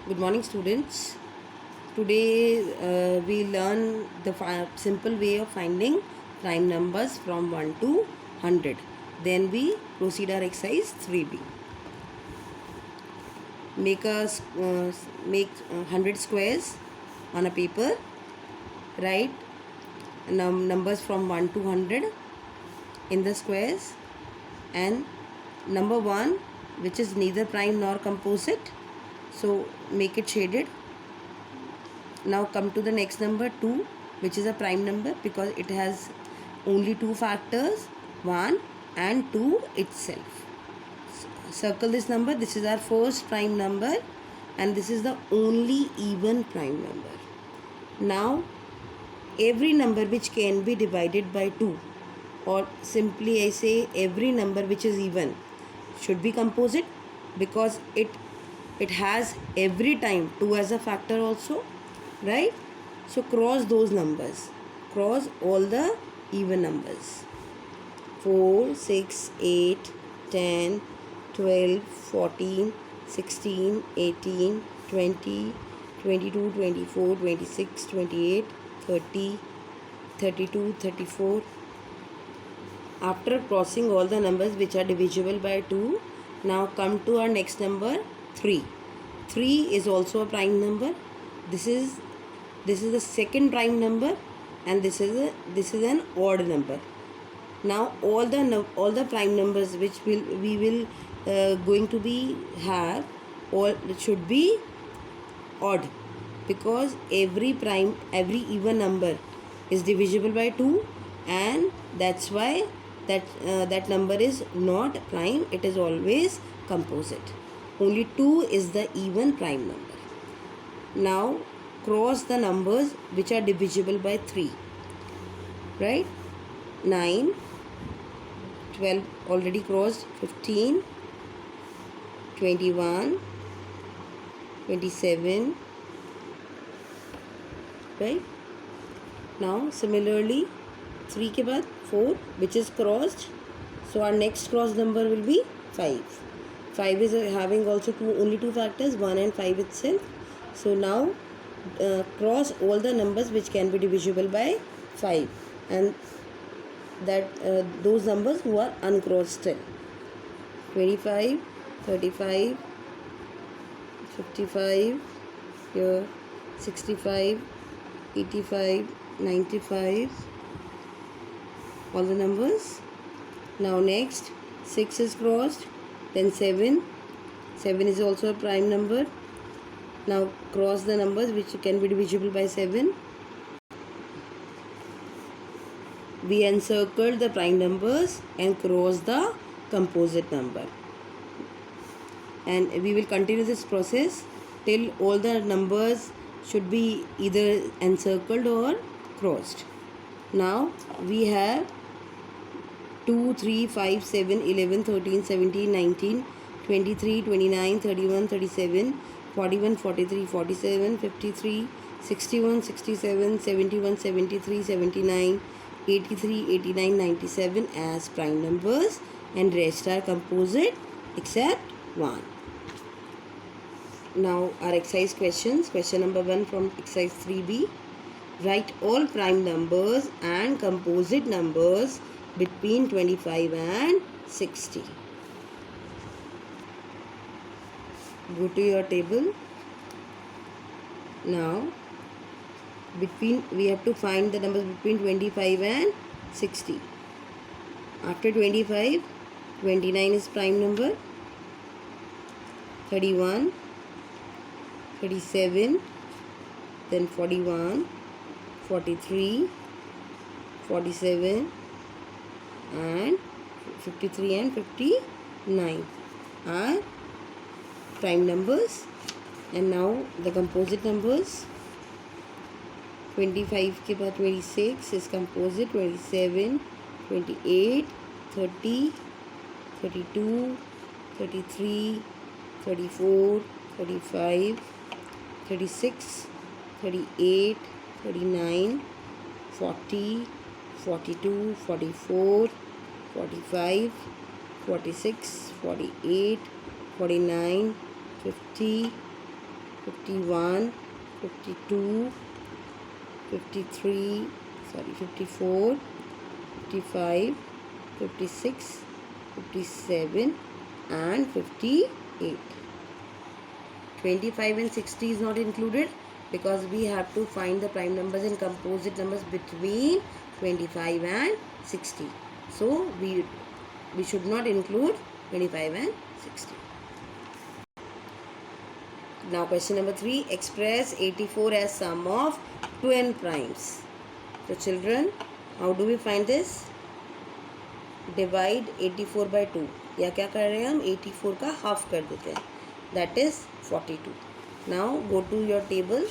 Good morning, students. Today we learn the simple way of finding prime numbers from 1 to 100. Then we proceed our exercise 3B. Make a make 100 squares on a paper. Write numbers from 1 to 100 in the squares, and number 1, which is neither prime nor composite, so make it shaded. Now come to the next number 2, which is a prime number because it has only two factors, 1 and 2 itself. Circle this number. This is our first prime number and this is the only even prime number. Now every number which can be divided by 2, or simply I say every number which is even, should be composite because it has every time 2 as a factor also, right? So cross those numbers, cross all the even numbers. 4, 6, 8, 10, 12, 14, 16, 18, 20, 22, 24, 26, 28, 30, 32, 34. After crossing all the numbers which are divisible by 2, now come to our next number 3. 3 is also a prime number. This is the second prime number and this is an odd number. Now all the prime numbers which we will going to be have, all should be odd because every even number is divisible by 2, and that's why that number is not prime, it is always composite. Only 2 is the even prime number. Now cross the numbers which are divisible by 3, right? 9, 12 already crossed, 15, 21, 27, right? Now similarly 3 के बाद 4 which is crossed, so our next cross number will be 5. 5 is having also only two factors, 1 and 5 itself. So now cross all the numbers which can be divisible by 5, and that those numbers who are uncrossed still. 25, 35, 55, here 65, 85, 95, all the numbers. Now next 6 is crossed, then 7 is also a prime number. Now cross the numbers which can be divisible by 7. We encircle the prime numbers and cross the composite number, and we will continue this process till all the numbers should be either encircled or crossed. Now we have 2, 3, 5, 7, 11, 13, 17, 19, 23, 29, 31, 37, 41, 43, 47, 53, 61, 67, 71, 73, 79, 83, 89, 97 as prime numbers, and rest are composite except 1. Now our exercise questions. Question number 1 from exercise 3B. Write all prime numbers and composite numbers between 25 and 60. Go to your table. Now we have to find the numbers between 25 and 60. After 25, 29 is prime number, 31, 37, then 41, 43, 47 and 53 and 59 are prime numbers. And now the composite numbers. 25 के बाद 26 is composite, 27, 28, 30, 32, 33, 34, 35, 36, 38, 39, 40, 42, 44, 45, 46, 48, 49, 50, 51, 52, 53, 54, 55, 56, 57 and 58. 25 and 60 is not included because we have to find the prime numbers and composite numbers between 25 and 60. So we should not include 25 and 60. Now question number 3. Express 84 as sum of twin primes. So children, how do we find this? Divide 84 by 2. या क्या कर रहे हैं हम? 84 का half कर देते हैं. That is 42. Now go to your table.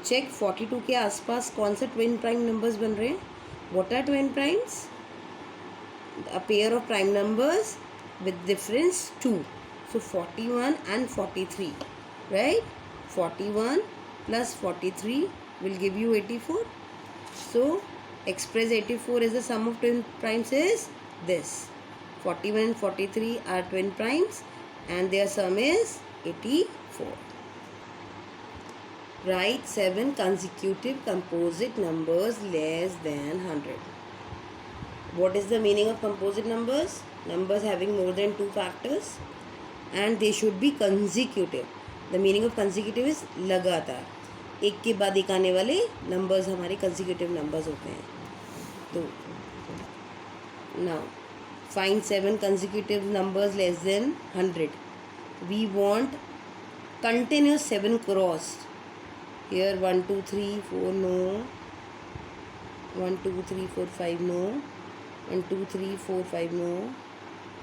Check 42 के आसपास कौन सा twin prime numbers बन रहे हैं? What are twin primes? A pair of prime numbers with difference 2. So 41 and 43, right? 41 plus 43 will give you 84. So express 84 is the sum of twin primes is this. 41 and 43 are twin primes and their sum is 84. Write 7 consecutive composite numbers less than 100. What is the meaning of composite numbers? Numbers having more than 2 factors and they should be consecutive. The meaning of consecutive is लगातार. एक के बाद एक आने वाले numbers हमारे consecutive numbers होते हैं. तो now find 7 consecutive numbers less than 100. We want continuous 7 crossed. Here 1 2 3 4 no. 1 2 3 4 5 no. 1 2 3 4 5 no.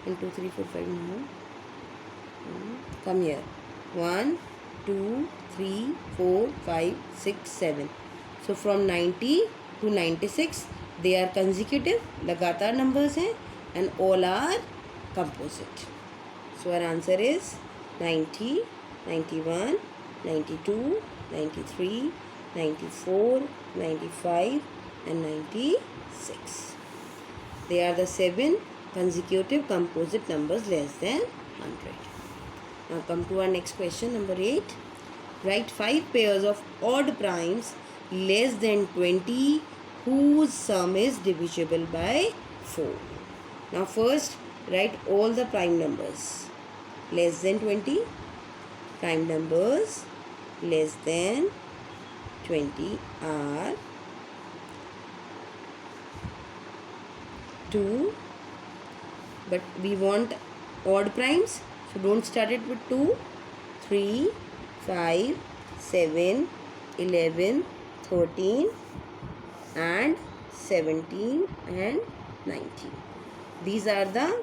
1 2 3 4 5 no. Come here. 1 2 3 4 5 6 7. So from 90 to 96 they are consecutive, लगातार numbers हैं and all are composite. So our answer is 90, 91, 92, 93, 94, 95 and 96. They are the 7 consecutive composite numbers less than 100. Now come to our next question, number 8. Write 5 pairs of odd primes less than 20 whose sum is divisible by 4. Now first write all the prime numbers. Less than 20, prime numbers less than 20 are 2, but we want odd primes, so don't start it with 2, 3, 5, 7, 11, 13 and 17 and 19. These are the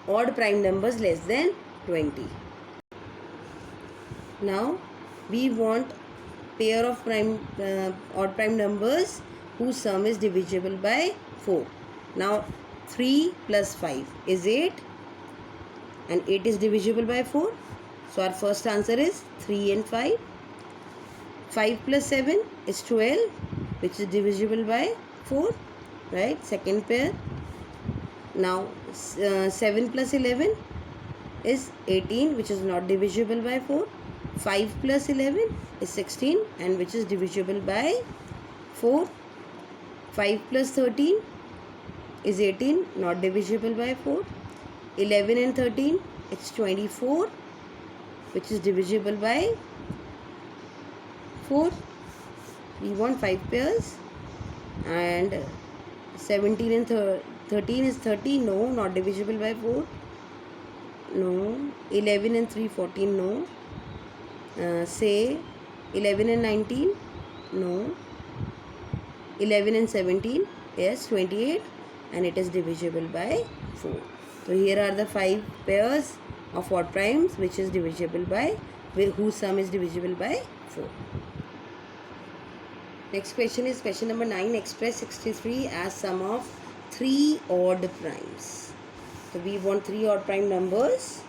odd prime numbers less than 20. Now we want pair of odd prime numbers whose sum is divisible by 4. Now 3 plus 5 is 8 and 8 is divisible by 4. So our first answer is 3 and 5. 5 plus 7 is 12, which is divisible by 4, right? Second pair. Now 7 plus 11 is 18, which is not divisible by 4. 5 plus 11 is 16 and which is divisible by 4. 5 plus 13 is 18, not divisible by 4. 11 and 13, it's 24, which is divisible by 4. We want 5 pairs. And 17 and 13 is 30, no, not divisible by 4. No. 11 and 3, 14, no. Say 11 and 19, no. 11 and 17, yes, 28, and it is divisible by 4. So here are the 5 pairs of odd primes which is divisible by, whose sum is divisible by 4. Next question is question number 9. Express 63 as sum of 3 odd primes. So we want 3 odd prime numbers.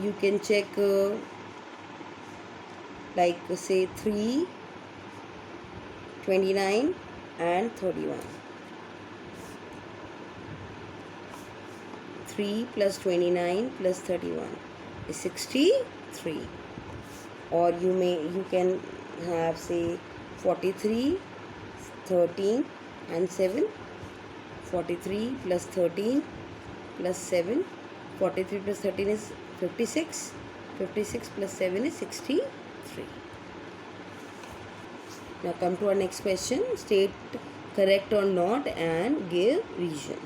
You can check like say 3, 29 and 31. 3 plus 29 plus 31 is 63. Or you can have, say, 43, 13 and 7. 43 plus 13 plus 7. 43 plus 13 is 56. 56 plus 7 is 63. Now come to our next question. State correct or not and give reason.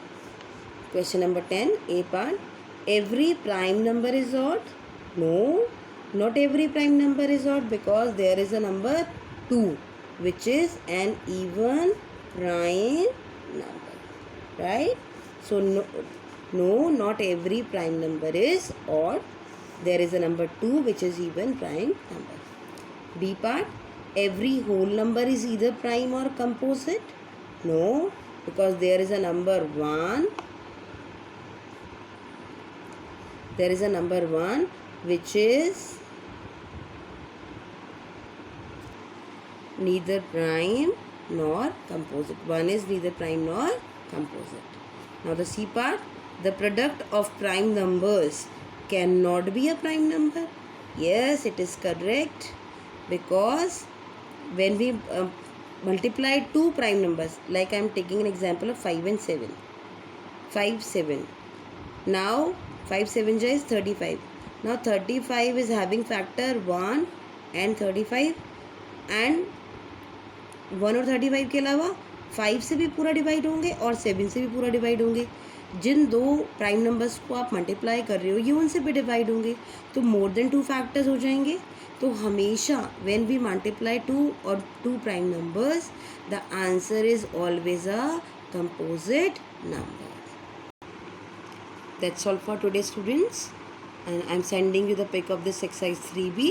Question number 10, A part. Every prime number is odd? No, not every prime number is odd, because there is a number 2 which is an even prime number, right? So no, not every prime number is odd. There is a number 2 which is even prime number. B part. Every whole number is either prime or composite? No, because there is a number 1. There is a number 1 which is neither prime nor composite. 1 is neither prime nor composite. Now the C part. The product of prime numbers cannot be a prime number. Yes, it is correct, because when we multiply two prime numbers, like I am taking an example of 5 and 7. 5, 7. Now 5 7 is 35. Now 35 is having factor 1 and 35, and 1 और 35 के अलावा 5 से भी पूरा divide होंगे और 7 से भी पूरा डिवाइड होंगे. जिन दो प्राइम नंबर्स को आप मल्टीप्लाई कर रहे हो ये उनसे भी डिवाइड होंगे, तो मोर देन 2 फैक्टर्स हो जाएंगे. तो हमेशा व्हेन वी मल्टीप्लाई 2 और 2 prime numbers, the answer is always a composite number. That's all for today, students, and I'm sending you the pic of this exercise 3B.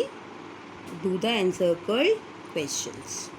Do the encircled questions.